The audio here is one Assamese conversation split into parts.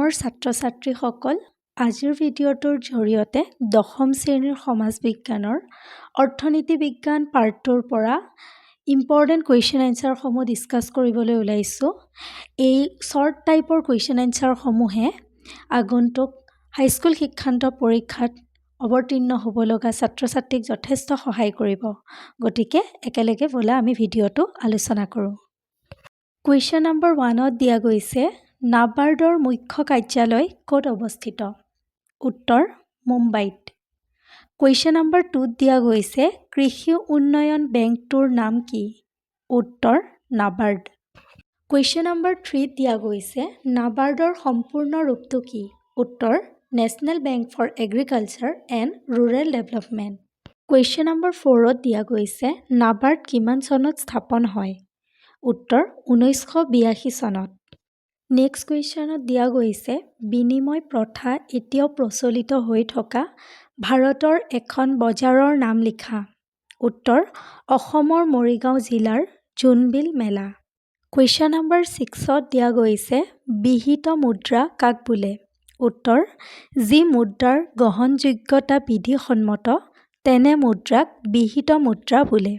মৰমৰ ছাত্ৰ-ছাত্ৰীসকল, আজিৰ ভিডিঅ'টোৰ জৰিয়তে দশম শ্ৰেণীৰ সমাজ বিজ্ঞানৰ অৰ্থনীতি বিজ্ঞান পাৰ্ট 2ৰ পৰা ইম্পৰ্টেণ্ট কুৱেশ্যন এনচাৰসমূহ ডিছকাছ কৰিবলৈ ওলাইছোঁ। এই শ্বৰ্ট টাইপৰ কুৱেশ্যন এনচাৰসমূহে আগন্তুক হাইস্কুল শিক্ষান্ত পৰীক্ষাত অৱতীৰ্ণ হ'ব লগা ছাত্ৰ-ছাত্ৰীক যথেষ্ট সহায় কৰিব। গতিকে একেলগে ব'লা আমি ভিডিঅ'টো আলোচনা কৰোঁ। কুৱেশ্যন নম্বৰ 1ত দিয়া গৈছে, নাবাৰ্ডৰ মুখ্য কাৰ্যালয় ক'ত অৱস্থিত? উত্তৰ মুম্বাইত। কুৱেশ্যন নম্বৰ 2ত দিয়া গৈছে, কৃষি উন্নয়ন বেংকটোৰ নাম কি? উত্তৰ নাবাৰ্ড। কুৱেশ্যন নম্বৰ 3ত দিয়া গৈছে, নাবাৰ্ডৰ সম্পূৰ্ণ ৰূপটো কি? উত্তৰ national bank for agriculture and rural development. Question number 4ত দিয়া গৈছে, নাবাৰ্ড কিমান চনত স্থাপন হয়? উত্তৰ 1982 চনত। নেক্সট কুৱেশ্যনত দিয়া গৈছে, বিনিময় প্ৰথা এতিয়াও প্ৰচলিত হৈ থকা ভাৰতৰ এখন বজাৰৰ নাম লিখা। উত্তৰ অসমৰ মৰিগাঁও জিলাৰ জোনবিল মেলা। কুৱেশ্যন নম্বৰ 6ত দিয়া গৈছে, বিহিত মুদ্ৰা কাক বোলে? উত্তৰ যি মুদ্ৰাৰ গ্ৰহণযোগ্যতা বিধিসন্মত তেনে মুদ্ৰাক বিহিত মুদ্ৰা বোলে।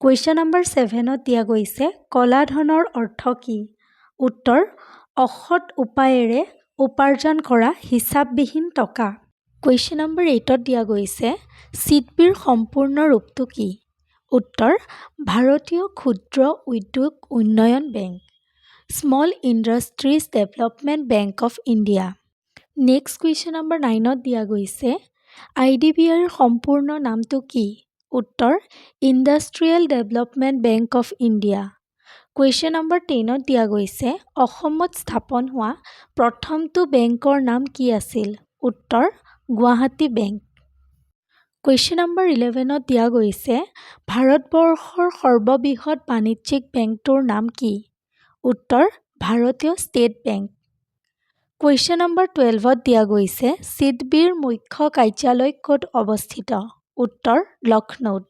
কুৱেশ্যন নম্বৰ 7ত দিয়া গৈছে, ক'লা ধনৰ অৰ্থ কি? উত্তৰ অসৎ উপায়েৰে উপাৰ্জন কৰা হিচাপবিহীন টকা। কুৱেশ্যন নম্বৰ 8ত দিয়া গৈছে, চিডবিৰ সম্পূৰ্ণ ৰূপটো কি? উত্তৰ ভাৰতীয় ক্ষুদ্ৰ উদ্যোগ উন্নয়ন bank, small industries development bank of India. Next question number 9ত দিয়া গৈছে, IDBIৰ সম্পূৰ্ণ নামটো কি? উত্তৰ industrial development bank of India. Question number 10ত দিয়া গৈছে, অসমত স্থাপন হোৱা প্ৰথমটো বেংকৰ নাম কি আছিল? উত্তৰ গুৱাহাটী বেংক। কুৱেশ্যন নম্বৰ 11ত দিয়া গৈছে, ভাৰতবৰ্ষৰ সৰ্ববৃহৎ বাণিজ্যিক বেংকটোৰ নাম কি? উত্তৰ ভাৰতীয় ষ্টেট বেংক। কুৱেশ্যন নম্বৰ 12ত দিয়া গৈছে, চিডবিৰ মুখ্য কাৰ্যালয় ক'ত অৱস্থিত? উত্তৰ লক্ষ্ণৌত।